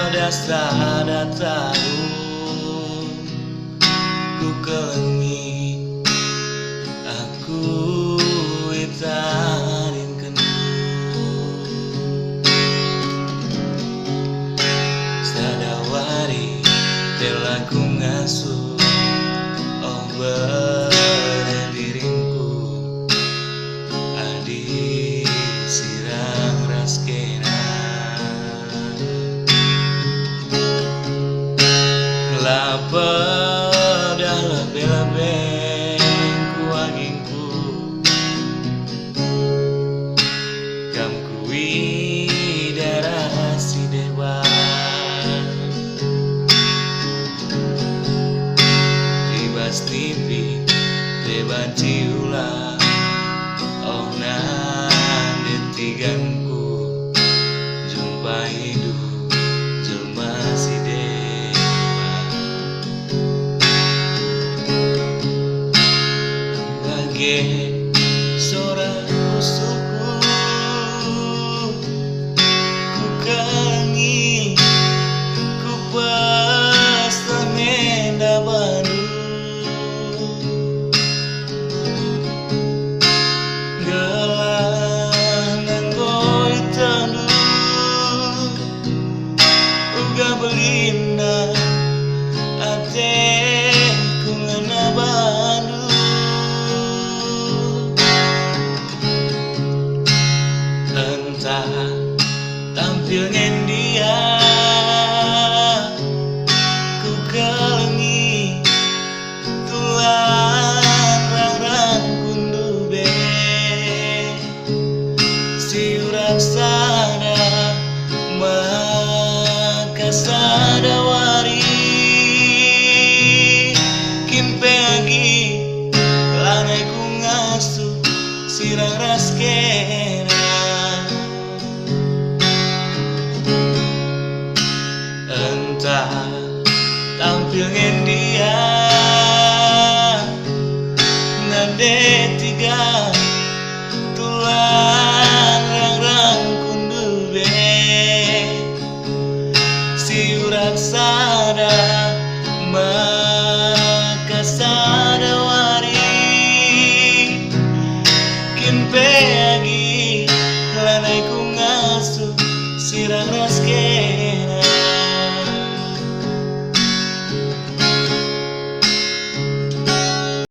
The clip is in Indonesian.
pedasada tahu ku kelengi aku itarin kendu sadawari telah ku ngasuh oh bener diriku adi sirang raskena lapa dah lebih ku agingku kam kui darah si dewa Dibas TV deban ciula oh nan detiganku jumpa hidup jelma si dewa bagai seorang musuhku ku kelengi ku pasta menda baru belinda ate ku ngena bandu entah tampil ngendia ku kelengi tulang rarang kundu be si uraksana sadawari kimpe agi lanai ku ngasuh sirang raskena entah tampil